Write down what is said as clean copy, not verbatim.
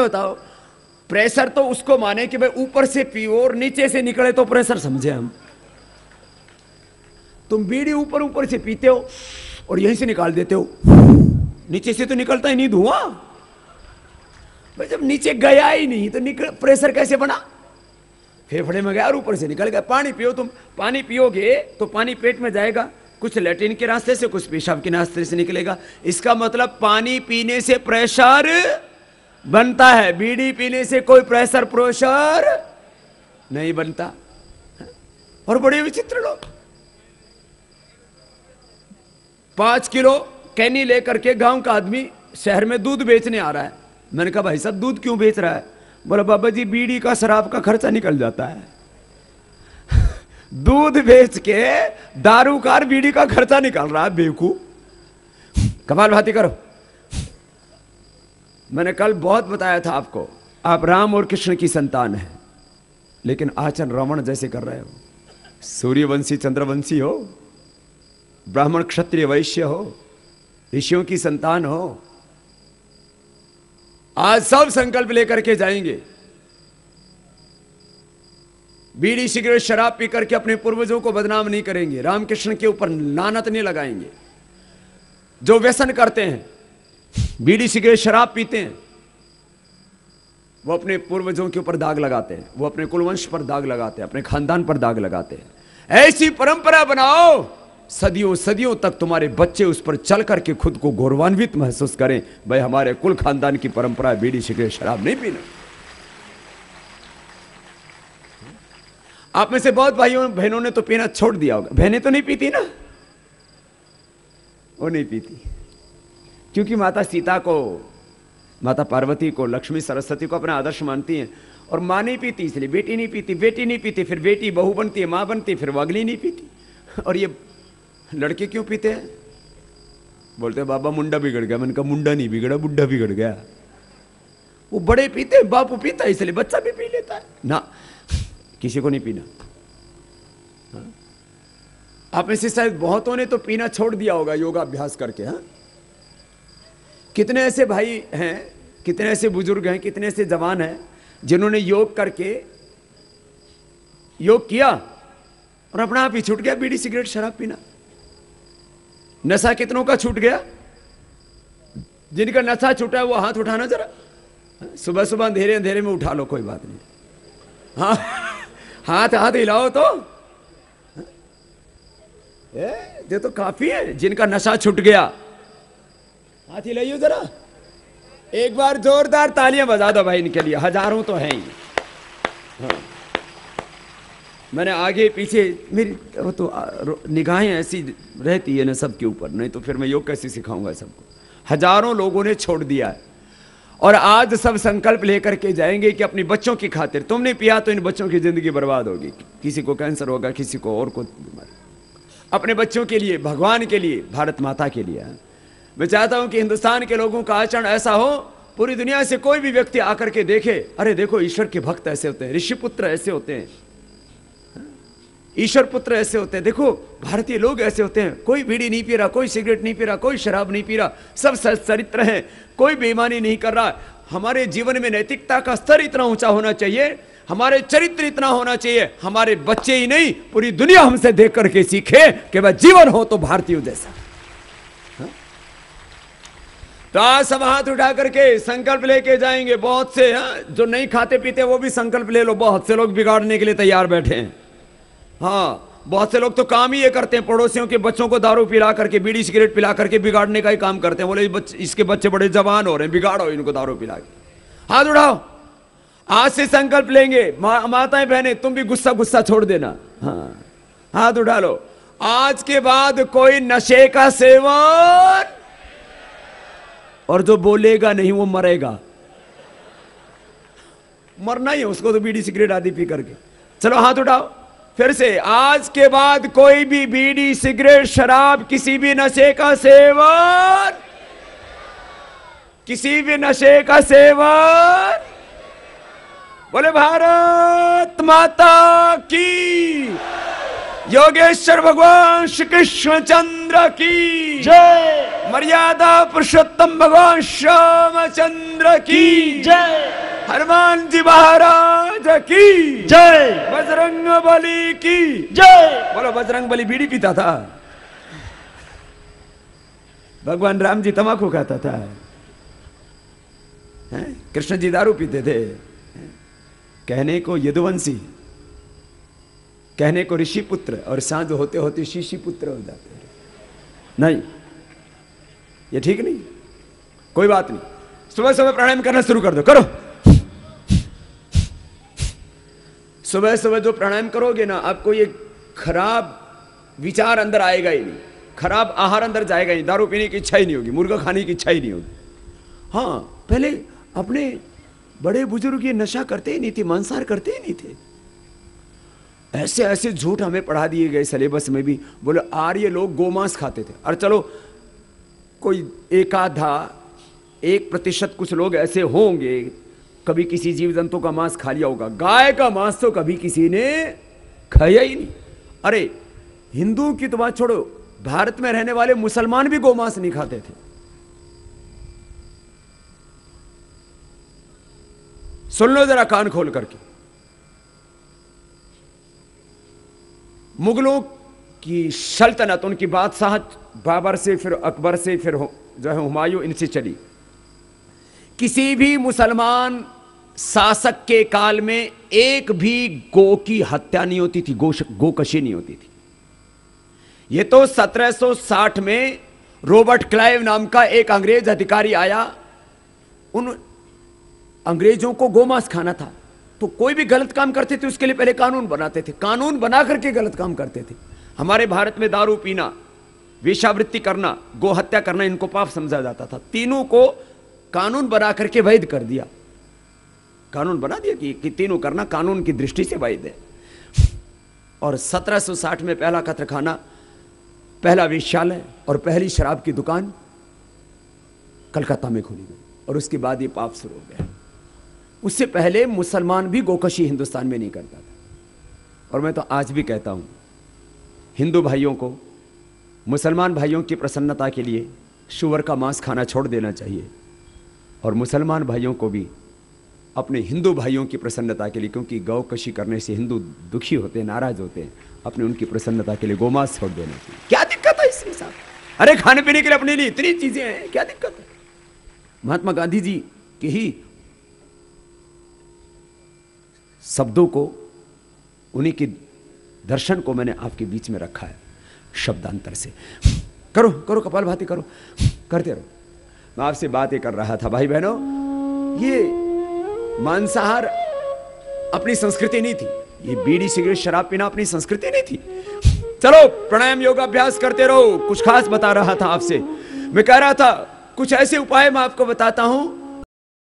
बताओ, प्रेशर तो उसको माने कि भाई ऊपर से पियो और नीचे से निकले तो प्रेशर समझे हम। तुम बीड़ी ऊपर ऊपर से पीते हो और यहीं से निकाल देते हो, नीचे से तो निकलता ही नहीं धुआं। भाई जब नीचे गया ही नहीं तो निकल प्रेशर कैसे बना? फेफड़े में गया और ऊपर से निकल गया। पानी पियो, तुम पानी पियोगे तो पानी पेट में जाएगा, कुछ लैट्रिन के रास्ते से, कुछ पेशाब के रास्ते से निकलेगा। इसका मतलब पानी पीने से प्रेशर बनता है, बीड़ी पीने से कोई प्रेशर नहीं बनता। और बड़े विचित्र लोग 5 किलो कैनी लेकर के गांव का आदमी शहर में दूध बेचने आ रहा है। मैंने कहा भाई साहब दूध क्यों बेच रहा है? बोला बाबा जी बीड़ी का शराब का खर्चा निकल जाता है। दूध बेच के दारूकार बीड़ी का खर्चा निकाल रहा है, बेवकूफ। कमाल भाती करो। मैंने कल बहुत बताया था आपको, आप राम और कृष्ण की संतान हैं, लेकिन आचरण रावण जैसे कर रहे हो। सूर्यवंशी चंद्रवंशी हो, ब्राह्मण क्षत्रिय वैश्य हो, ऋषियों की संतान हो। आज सब संकल्प लेकर के जाएंगे, बीड़ी सिगरेट शराब पी करके अपने पूर्वजों को बदनाम नहीं करेंगे, रामकृष्ण के ऊपर लानत नहीं लगाएंगे। जो व्यसन करते हैं, बीड़ी सिगरेट शराब पीते हैं, वो अपने पूर्वजों के ऊपर दाग लगाते हैं, वो अपने कुलवंश पर दाग लगाते हैं, अपने खानदान पर दाग लगाते हैं। ऐसी परंपरा बनाओ सदियों सदियों तक तुम्हारे बच्चे उस पर चल करके खुद को गौरवान्वित महसूस करें, भाई हमारे कुल खानदान की परंपरा है बीड़ी सिगरेट शराब नहीं पीना। आप में से बहुत भाइयों बहनों ने तो पीना छोड़ दिया होगा। बहनें तो नहीं पीती ना, वो नहीं पीती क्योंकि माता सीता को, माता पार्वती को, लक्ष्मी सरस्वती को अपना आदर्श मानती हैं। और माँ नहीं पीती इसलिए बेटी नहीं पीती, बेटी नहीं पीती फिर बेटी बहू बनती है, माँ बनती है, फिर वो अगली नहीं पीती। और ये लड़के क्यों पीते हैं? बोलते हैं बाबा मुंडा बिगड़ गया। मैंने कहा मुंडा नहीं बिगड़ा, बुड्ढा बिगड़ गया। वो बड़े पीते हैं, बापू पीता है इसलिए बच्चा भी पी लेता है ना, किसी को नहीं पीना। हाँ? आप में से शायद बहुतों ने तो पीना छोड़ दिया होगा योगाभ्यास करके। हाँ? कितने ऐसे भाई हैं, कितने ऐसे बुजुर्ग हैं, कितने ऐसे जवान हैं जिन्होंने योग करके योग किया और अपना आप ही छूट गया बीड़ी सिगरेट शराब पीना। नशा कितनों का छूट गया? जिनका नशा छूटा है वो हाथ उठाना जरा। सुबह सुबह अंधेरे अंधेरे में उठा लो, कोई बात नहीं। हाँ हाथ हाथ हिलाओ तो ये तो काफी है। जिनका नशा छूट गया हाथ हिलाइयो जरा, एक बार जोरदार तालियां बजा दो भाई इनके लिए, हजारों तो हैं ही। हाँ। मैंने आगे पीछे, मेरी वो तो निगाहें ऐसी रहती है ना सबके ऊपर, नहीं तो फिर मैं योग कैसे सिखाऊंगा सबको। हजारों लोगों ने छोड़ दिया है और आज सब संकल्प लेकर के जाएंगे कि अपने बच्चों की खातिर, तुमने पिया तो इन बच्चों की जिंदगी बर्बाद होगी, किसी को कैंसर होगा, किसी को और को बीमारी। अपने बच्चों के लिए, भगवान के लिए, भारत माता के लिए। मैं चाहता हूं कि हिंदुस्तान के लोगों का आचरण ऐसा हो, पूरी दुनिया से कोई भी व्यक्ति आकर के देखे, अरे देखो ईश्वर के भक्त ऐसे होते हैं, ऋषि पुत्र ऐसे होते हैं, ईश्वर पुत्र ऐसे होते हैं, देखो भारतीय लोग ऐसे होते हैं, कोई बीड़ी नहीं पी रहा, कोई सिगरेट नहीं पी रहा, कोई शराब नहीं पी रहा, सब चरित्र हैं, कोई बेईमानी नहीं कर रहा। हमारे जीवन में नैतिकता का स्तर इतना ऊंचा होना चाहिए, हमारे चरित्र इतना होना चाहिए, हमारे बच्चे ही नहीं पूरी दुनिया हमसे देख करके सीखे कि वह जीवन हो तो भारतीय जैसा। तो आज सब हाथ उठा करके संकल्प लेके जाएंगे। बहुत से जो नहीं खाते पीते वो भी संकल्प ले लो। बहुत से लोग बिगाड़ने के लिए तैयार बैठे हैं। हाँ, बहुत से लोग तो काम ही ये करते हैं, पड़ोसियों के बच्चों को दारू पिला करके, बीड़ी सिगरेट पिला करके बिगाड़ने का ही काम करते हैं। बोले इसके बच्चे बड़े जवान हो रहे हैं, बिगाड़ो इनको दारू पिला के। हाथ उठाओ, आज से संकल्प लेंगे। माताएं बहनें तुम भी गुस्सा गुस्सा छोड़ देना। हाँ, हाथ उठा लो। आज के बाद कोई नशे का सेवन, और जो बोलेगा नहीं वो मरेगा। मरना ही है उसको तो बीड़ी सिगरेट आदि पी करके। चलो हाथ उठाओ फिर से। आज के बाद कोई भी बीड़ी सिगरेट शराब, किसी भी नशे का सेवन, किसी भी नशे का सेवन। बोले भारत माता की, योगेश्वर भगवान श्री कृष्ण चंद्र की जय, मर्यादा पुरुषोत्तम भगवान श्यामचंद्र की जय। हनुमान जी महाराज की जय। बजरंग बली की जय। बोलो बजरंग बली बीड़ी पीता था, भगवान राम जी तंबाकू खाता था, कृष्ण जी दारू पीते थे। कहने को यदुवंशी, कहने को ऋषि पुत्र, और सांझ होते होते शीशी पुत्र हो जाते। नहीं, ये ठीक नहीं। कोई बात नहीं, सुबह सुबह प्राणायाम करना शुरू कर दो, करो। सुबह सुबह जो प्राणायाम करोगे ना, आपको ये खराब विचार अंदर आएगा ही नहीं, खराब आहार अंदर जाएगा ही नहीं, दारू पीने की इच्छा ही नहीं होगी, मुर्गा खाने की इच्छा ही नहीं होगी। हाँ, पहले अपने बड़े बुजुर्ग ये नशा करते ही नहीं थे, मांसाहार करते ही नहीं थे। ऐसे ऐसे झूठ हमें पढ़ा दिए गए सिलेबस में भी। बोले आर्य लोग गोमांस खाते थे, और चलो कोई एकाधा 1% कुछ लोग ऐसे होंगे कभी किसी जीव जंतु का मांस खा लिया होगा। गाय का मांस तो कभी किसी ने खाया ही नहीं। अरे हिंदू की तो बात छोड़ो, भारत में रहने वाले मुसलमान भी गोमांस नहीं खाते थे। सुन लो जरा कान खोल करके, मुगलों की सल्तनत, उनकी बादशाह बाबर से, फिर अकबर से, फिर जो है हुमायूं, इनसे चली। किसी भी मुसलमान शासक के काल में एक भी गो की हत्या नहीं होती थी, गोकशी नहीं होती थी। यह तो 1760 में रॉबर्ट क्लाइव नाम का एक अंग्रेज अधिकारी आया, उन अंग्रेजों को गोमांस खाना था, तो कोई भी गलत काम करते थे उसके लिए पहले कानून बनाते थे, कानून बना करके गलत काम करते थे। हमारे भारत में दारू पीना, वेश्यावृत्ति करना, गो हत्या करना, इनको पाप समझा जाता था। तीनों को कानून बना करके वैध कर दिया, कानून बना दिया कि तीनों करना कानून की दृष्टि से वैध है। और 1760 में पहला कत्लखाना, पहला वेश्यालय और पहली शराब की दुकान कलकत्ता में खोली गई, और उसके बाद ये पाप शुरू हो गया। उससे पहले मुसलमान भी गोकशी हिंदुस्तान में नहीं करता था। और मैं तो आज भी कहता हूं, हिंदू भाइयों को मुसलमान भाइयों की प्रसन्नता के लिए सूअर का मांस खाना छोड़ देना चाहिए, और मुसलमान भाइयों को भी अपने हिंदू भाइयों की प्रसन्नता के लिए, क्योंकि गौकशी करने से हिंदू दुखी होते हैं, नाराज होते हैं, अपने उनकी प्रसन्नता के लिए गोमांस छोड़ देना चाहिए। क्या दिक्कत है इसके साथ? अरे खाने पीने के लिए अपने लिए इतनी चीजें हैं, क्या दिक्कत है? महात्मा गांधी जी के ही शब्दों को, उन्हीं के दर्शन को मैंने आपके बीच में रखा है शब्दांतर से। करो करो कपालभाति करो, करते रहो। मैं आपसे बातें कर रहा था भाई बहनों, ये मांसाहार अपनी संस्कृति नहीं थी, ये बीड़ी सिगरेट शराब पीना अपनी संस्कृति नहीं थी। चलो प्राणायाम योगाभ्यास करते रहो। कुछ खास बता रहा था आपसे, मैं कह रहा था कुछ ऐसे उपाय मैं आपको बताता हूं